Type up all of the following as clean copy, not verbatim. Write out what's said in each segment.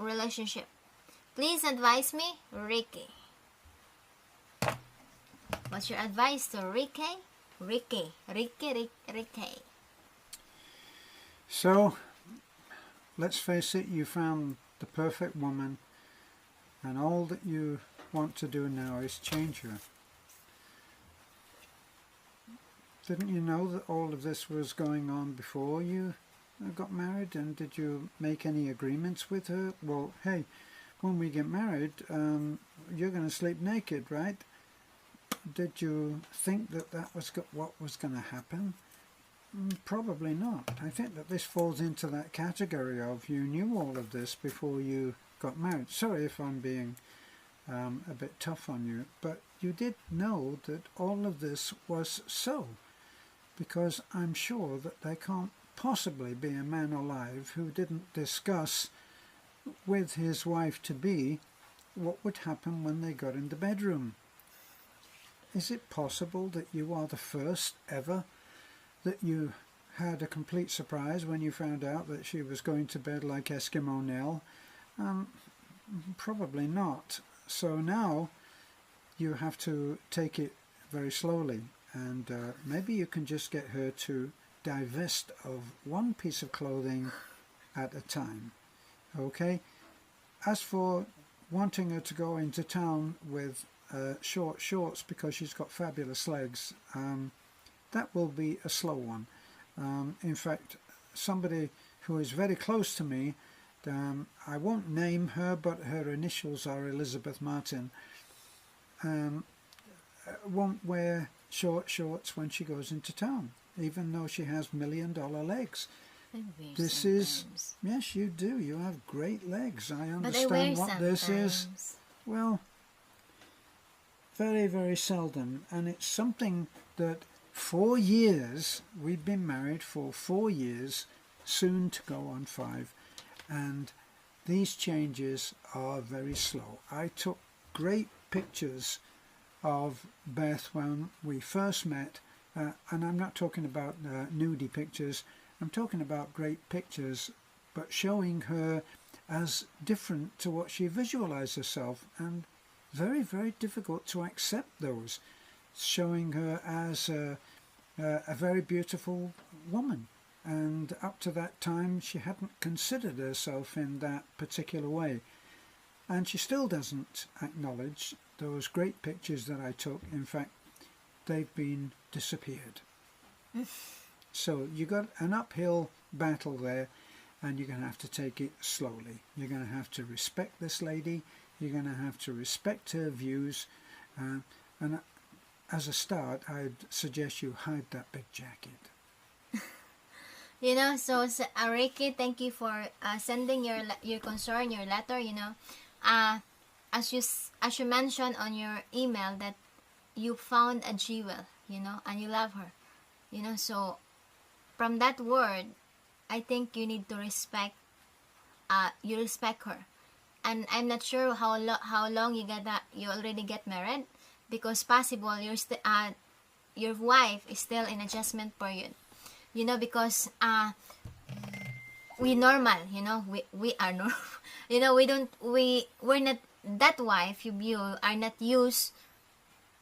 relationship. Please advise me, Ricky. What's your advice to Ricky? Ricky. So, let's face it, you found the perfect woman, and all that you want to do now is change her. Didn't you know that all of this was going on before you got married? And did you make any agreements with her? Well, hey, when we get married, you're going to sleep naked, right? Did you think that that was what was going to happen? Probably not. I think that this falls into that category of you knew all of this before you got married. Sorry if I'm being a bit tough on you, but you did know that all of this was so, because I'm sure that there can't possibly be a man alive who didn't discuss with his wife-to-be what would happen when they got in the bedroom. Is it possible that you are the first ever that you had a complete surprise when you found out that she was going to bed like Eskimo Nell? Probably not. So now you have to take it very slowly, and maybe you can just get her to divest of one piece of clothing at a time. Okay? As for wanting her to go into town with short shorts because she's got fabulous legs, that will be a slow one. In fact, somebody who is very close to me, I won't name her, but her initials are Elizabeth Martin, won't wear short shorts when she goes into town, even though she has $1 million legs. This is, yes, you do. You have great legs. I understand what this is. Well, very, very seldom. And it's something that 4 years, we've been married for 4 years, soon to go on 5. And these changes are very slow. I took great pictures of Beth when we first met, and I'm not talking about nudie pictures. I'm talking about great pictures, but showing her as different to what she visualized herself, and very, very difficult to accept those, showing her as a very beautiful woman. And up to that time, she hadn't considered herself in that particular way. And she still doesn't acknowledge those great pictures that I took. In fact, they've been disappeared. So you got an uphill battle there, and you're going to have to take it slowly. You're going to have to respect this lady. You're going to have to respect her views. And as a start, I'd suggest you hide that big jacket. You know, so Ricky, thank you for sending your concern, your letter. You know, as you mentioned on your email that you found a jewel, you know, and you love her, you know. So from that word, I think you need to respect. You respect her, and I'm not sure how long you already get married, because possible your wife is still in adjustment period. You know, because we normal, you know, we are normal. You know, we're not that wife you are not used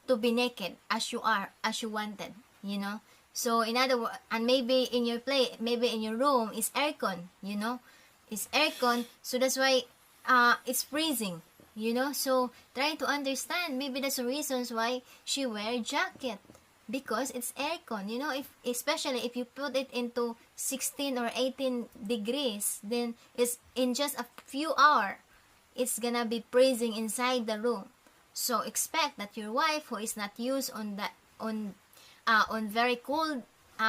to be naked as you wanted, you know. So in other words, and maybe in your maybe in your room is aircon, you know, it's aircon, so that's why it's freezing, you know. So try to understand, maybe that's the reasons why she wear jacket, because it's aircon, you know. Especially if you put it into 16 or 18 degrees, then it's in just a few hours it's gonna be freezing inside the room. So expect that your wife, who is not used on very cold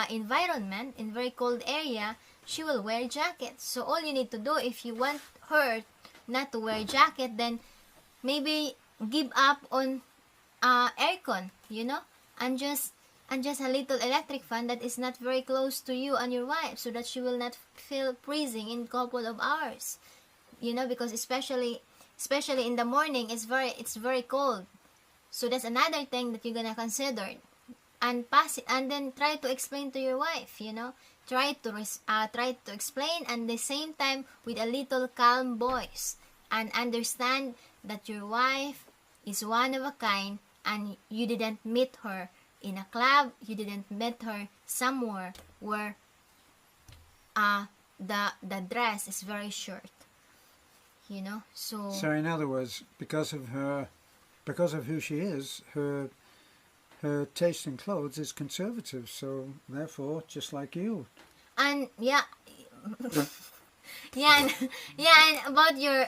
environment, in very cold area, she will wear jacket. So all you need to do, if you want her not to wear jacket, then maybe give up on aircon, you know, and just a little electric fan that is not very close to you and your wife, so that she will not feel freezing in couple of hours, you know, because especially in the morning it's very cold. So that's another thing that you're gonna consider, and then try to explain to your wife, you know, try to explain, and the same time with a little calm voice, and understand that your wife is one of a kind, and you didn't meet her in a club, you didn't meet her somewhere where the dress is very short, So in other words, because of who she is, her taste in clothes is conservative. So therefore, just like you. and yeah. Yeah, and, yeah, and about your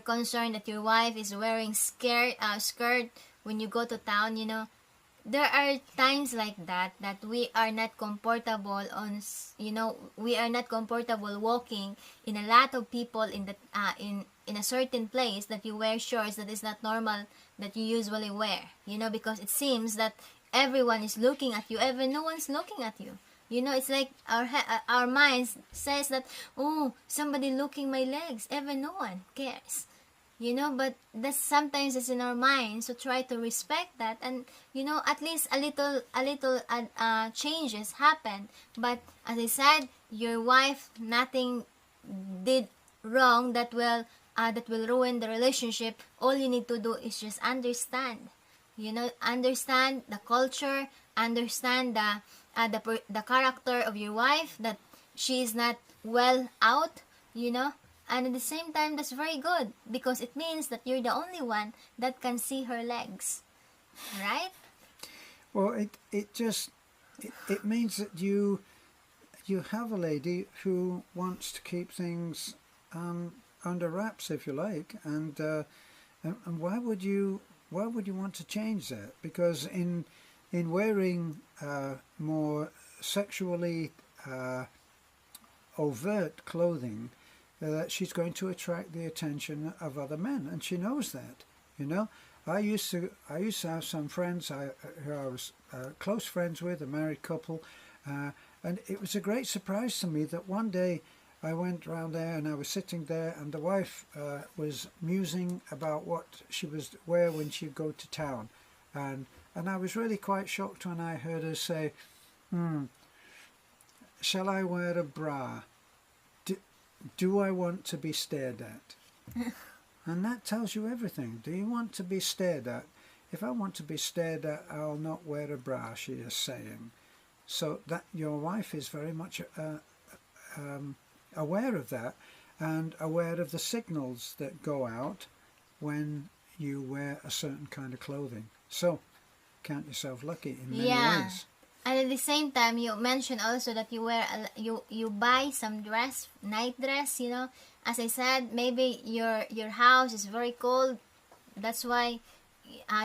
concern that your wife is wearing skirt when you go to town. There are times like that we are not comfortable we are not comfortable walking in a lot of people in the in a certain place, that you wear shorts that is not normal that you usually wear, because it seems that everyone is looking at you, even no one's looking at you. It's like our minds says that, oh, somebody looking my legs, even no one cares. But that's sometimes it's in our minds. So try to respect that, and at least a little changes happen. But as I said, your wife nothing did wrong that will ruin the relationship. All you need to do is just understand. Understand the culture, understand the character of your wife, that she is not well out, and at the same time, that's very good, because it means that you're the only one that can see her legs, right? Well, it means that you have a lady who wants to keep things under wraps, if you like, and why would you want to change that? Because in wearing more sexually overt clothing, she's going to attract the attention of other men, and she knows that. I used to have some friends who I was close friends with, a married couple, and it was a great surprise to me that one day I went round there and I was sitting there, and the wife was musing about what she was wear when she'd go to town, and I was really quite shocked when I heard her say, "Shall I wear a bra? Do I want to be stared at?" And that tells you everything. Do you want to be stared at? If I want to be stared at, I'll not wear a bra, she is saying. So that your wife is very much aware of that, and aware of the signals that go out when you wear a certain kind of clothing. So count yourself lucky in many ways. And at the same time, you mentioned also that you wear you buy some night dress. As I said, maybe your house is very cold. That's why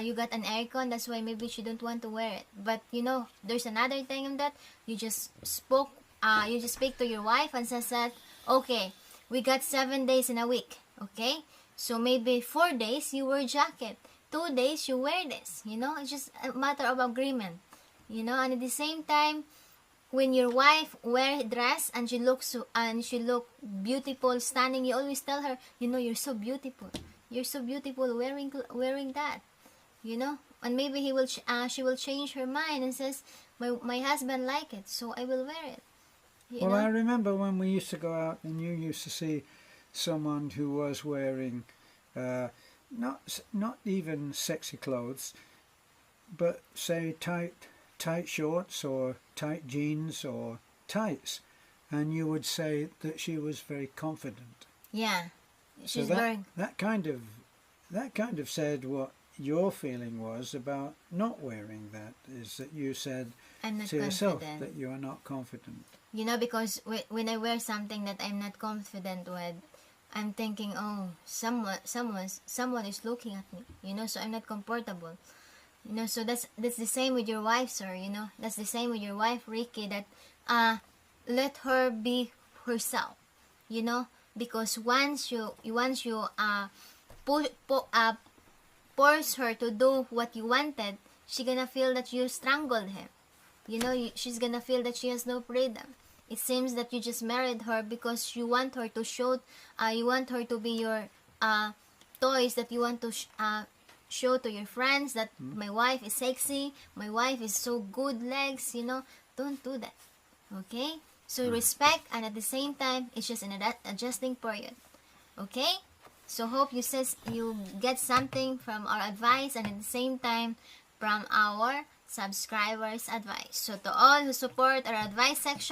you got an aircon. That's why maybe she don't want to wear it. But there's another thing in that. You just speak to your wife and says that, okay, we got 7 days in a week. Okay, so maybe 4 days you wear jacket, 2 days you wear this. It's just a matter of agreement. And at the same time, when your wife wear dress and she look beautiful, stunning, you always tell her, you're so beautiful. You're so beautiful wearing that. And maybe she will change her mind and says, my husband like it, so I will wear it. Well, I remember when we used to go out and you used to see someone who was wearing not even sexy clothes, but say tight shorts or tight jeans or tights, and you would say that she was very confident. Yeah, she's so very. That kind of said what your feeling was about not wearing that, is that you said to yourself that you are not confident. Because when I wear something that I'm not confident with, I'm thinking, oh, someone is looking at me. So I'm not comfortable. So that's the same with your wife, sir. That's the same with your wife, Ricky. That let her be herself. Because once you force her to do what you wanted, she's gonna feel that you strangled him. She's gonna feel that she has no freedom. It seems that you just married her because you want her to show, you want her to be your toys that you want to show to your friends that my wife is sexy, my wife is so good legs, Don't do that. Okay? So respect, and at the same time, it's just an adjusting period. Okay? So hope you get something from our advice, and at the same time from our subscribers' advice. So to all who support our advice section,